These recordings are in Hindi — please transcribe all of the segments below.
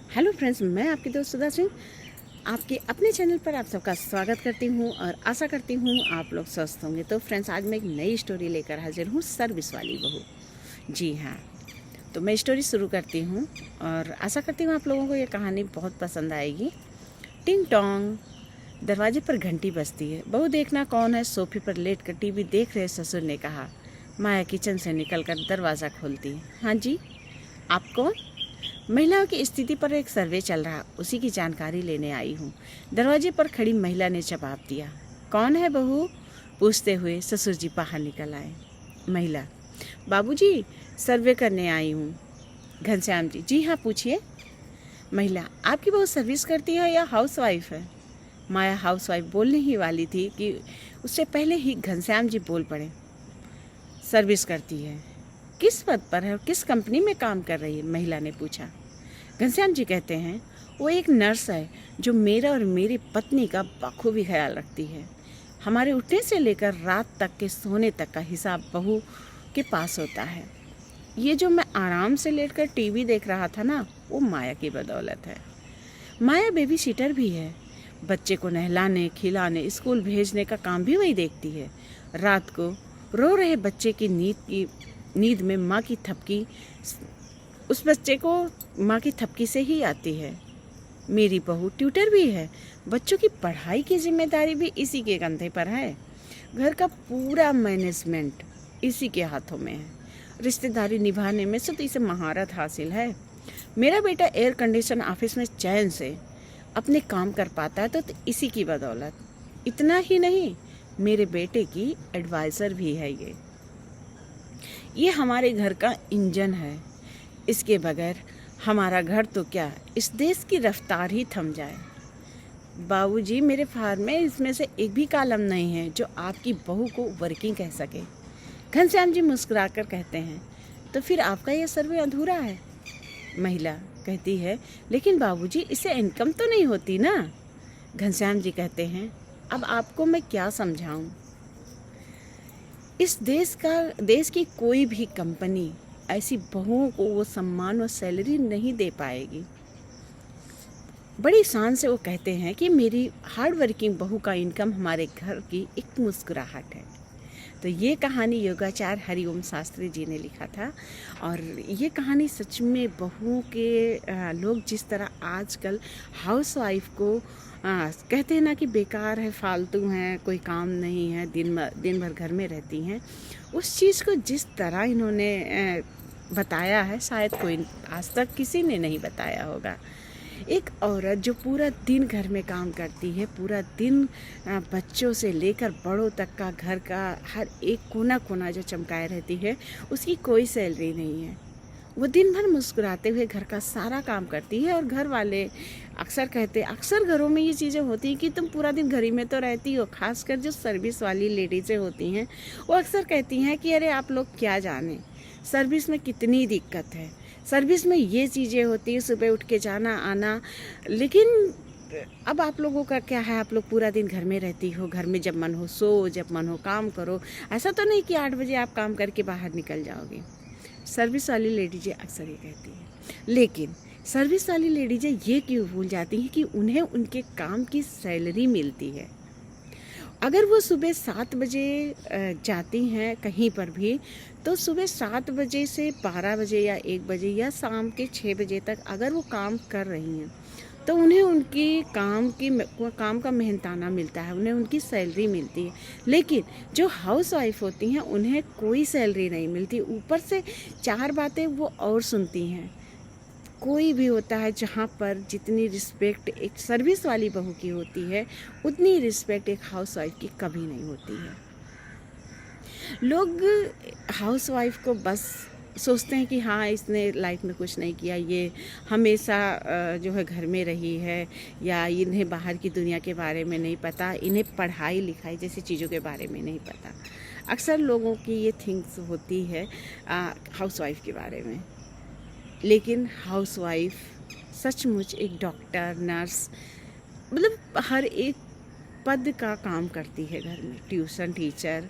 हेलो फ्रेंड्स, मैं आपकी दोस्त सुधा सिंह आपके अपने चैनल पर आप सबका स्वागत करती हूँ और आशा करती हूँ आप लोग स्वस्थ होंगे। तो फ्रेंड्स, आज मैं एक नई स्टोरी लेकर हाजिर हूँ, सर्विस वाली बहू। जी हाँ, तो मैं स्टोरी शुरू करती हूँ और आशा करती हूँ आप लोगों को ये कहानी बहुत पसंद आएगी। टिंग टोंग, दरवाजे पर घंटी बजती है। बहू देखना कौन है, सोफे पर लेट कर टीवी देख रहे ससुर ने कहा। माया किचन से निकलकर दरवाज़ा खोलती है। हाँ जी, आप कौन? महिलाओं की स्थिति पर एक सर्वे चल रहा, उसी की जानकारी लेने आई हूँ। दरवाजे पर खड़ी महिला ने जवाब दिया। कौन है बहू? पूछते हुए ससुर जी बाहर निकल आए। महिला, बाबूजी, सर्वे करने आई हूँ। घनश्याम जी, जी हाँ, पूछिए। महिला, आपकी बहू सर्विस करती है या हाउस वाइफ है? माया हाउस वाइफ बोलने ही वाली थी कि उससे पहले ही घनश्याम जी बोल पड़े। सर्विस करती है। किस पद पर है और किस कंपनी में काम कर रही है? महिला ने पूछा। घनश्याम जी कहते हैं, वो एक नर्स है जो मेरा और मेरी पत्नी का बखूबी ख्याल रखती है। हमारे उठने से लेकर रात तक के सोने तक का हिसाब बहू के पास होता है। ये जो मैं आराम से लेटकर टीवी देख रहा था ना, वो माया की बदौलत है। माया बेबी सीटर भी है। बच्चे को नहलाने, खिलाने, स्कूल भेजने का काम भी वही देखती है। रात को रो रहे बच्चे की नींद में माँ की थपकी उस बच्चे को माँ की थपकी से ही आती है। मेरी बहू ट्यूटर भी है। बच्चों की पढ़ाई की जिम्मेदारी भी इसी के कंधे पर है। घर का पूरा मैनेजमेंट इसी के हाथों में है। रिश्तेदारी निभाने में तो इसे महारत हासिल है। मेरा बेटा एयर कंडीशन ऑफिस में चैन से अपने काम कर पाता है तो इसी की बदौलत। इतना ही नहीं, मेरे बेटे की एडवाइज़र भी है। ये हमारे घर का इंजन है। इसके बगैर हमारा घर तो क्या, इस देश की रफ्तार ही थम जाए। बाबूजी, मेरे फार्म में इसमें से एक भी कॉलम नहीं है जो आपकी बहू को वर्किंग कह सके। घनश्याम जी मुस्कुराकर कहते हैं, तो फिर आपका यह सर्वे अधूरा है। महिला कहती है, लेकिन बाबूजी, इससे इनकम तो नहीं होती ना। घनश्याम जी कहते हैं, अब आपको मैं क्या समझाऊं। इस देश की कोई भी कंपनी ऐसी बहुओं को वो सम्मान और सैलरी नहीं दे पाएगी। बड़ी शान से वो कहते हैं कि मेरी हार्ड वर्किंग बहू का इनकम हमारे घर की एक मुस्कुराहट है। तो ये कहानी योगाचार्य हरिओम शास्त्री जी ने लिखा था। और ये कहानी सच में बहुओं के लोग जिस तरह आजकल हाउस वाइफ को कहते हैं ना कि बेकार है, फालतू हैं, कोई काम नहीं है, दिन भर घर में रहती हैं, उस चीज़ को जिस तरह इन्होंने बताया है, शायद कोई आज तक किसी ने नहीं बताया होगा। एक औरत जो पूरा दिन घर में काम करती है, पूरा दिन बच्चों से लेकर बड़ों तक का घर का हर एक कोना कोना जो चमकाए रहती है, उसकी कोई सैलरी नहीं है। वो दिन भर मुस्कुराते हुए घर का सारा काम करती है। और घर वाले अक्सर घरों में ये चीज़ें होती हैं कि तुम पूरा दिन घर ही में तो रहती हो। खासकर जो सर्विस वाली लेडीज़ें होती हैं, वो अक्सर कहती हैं कि अरे आप लोग क्या जाने, सर्विस में कितनी दिक्कत है, सर्विस में ये चीज़ें होती है, सुबह उठ के जाना आना। लेकिन अब आप लोगों का क्या है, आप लोग पूरा दिन घर में रहती हो, घर में जब मन हो सो, जब मन हो काम करो। ऐसा तो नहीं कि 8 बजे आप काम करके बाहर निकल जाओगे। सर्विस वाली लेडीज़ें अक्सर ये कहती हैं। लेकिन सर्विस वाली लेडीज़ें ये क्यों भूल जाती हैं कि उन्हें उनके काम की सैलरी मिलती है। अगर वो सुबह 7 बजे जाती हैं कहीं पर भी, तो सुबह 7 बजे से 12 बजे या 1 बजे या शाम के 6 बजे तक अगर वो काम कर रही हैं, तो उन्हें उनकी काम का मेहनताना मिलता है, उन्हें उनकी सैलरी मिलती है। लेकिन जो हाउस वाइफ होती हैं, उन्हें कोई सैलरी नहीं मिलती। ऊपर से 4 बातें वो और सुनती हैं। कोई भी होता है जहाँ पर जितनी रिस्पेक्ट एक सर्विस वाली बहू की होती है, उतनी रिस्पेक्ट एक हाउस वाइफ की कभी नहीं होती है। लोग हाउस वाइफ को बस सोचते हैं कि हाँ, इसने लाइफ में कुछ नहीं किया, ये हमेशा जो है घर में रही है, या इन्हें बाहर की दुनिया के बारे में नहीं पता, इन्हें पढ़ाई लिखाई जैसी चीज़ों के बारे में नहीं पता। अक्सर लोगों की ये थिंक्स होती है हाउस वाइफ के बारे में। लेकिन हाउसवाइफ सचमुच एक डॉक्टर, नर्स, मतलब हर एक पद का काम करती है घर में। ट्यूशन टीचर,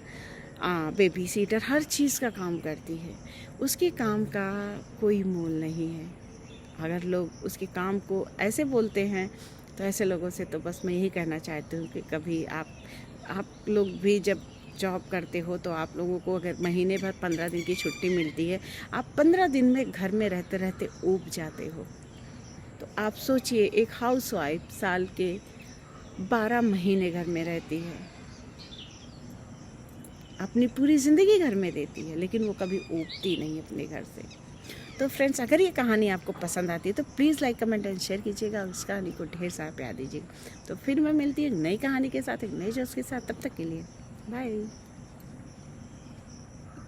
बेबी सीटर, हर चीज़ का काम करती है। उसके काम का कोई मोल नहीं है। अगर लोग उसके काम को ऐसे बोलते हैं तो ऐसे लोगों से तो बस मैं यही कहना चाहती हूँ कि कभी आप लोग भी जब जॉब करते हो तो आप लोगों को अगर महीने भर 15 दिन की छुट्टी मिलती है, आप 15 दिन में घर में रहते रहते ऊब जाते हो। तो आप सोचिए, एक हाउसवाइफ साल के 12 महीने घर में रहती है, अपनी पूरी ज़िंदगी घर में देती है, लेकिन वो कभी ऊबती नहीं अपने घर से। तो फ्रेंड्स, अगर ये कहानी आपको पसंद आती है तो please like comment and share कीजिएगा, उस कहानी को ढेर सारा प्यार दीजिएगा। तो फिर मैं मिलती हूँ नई कहानी के साथ, एक नए जोश के साथ। तब तक के लिए बाय।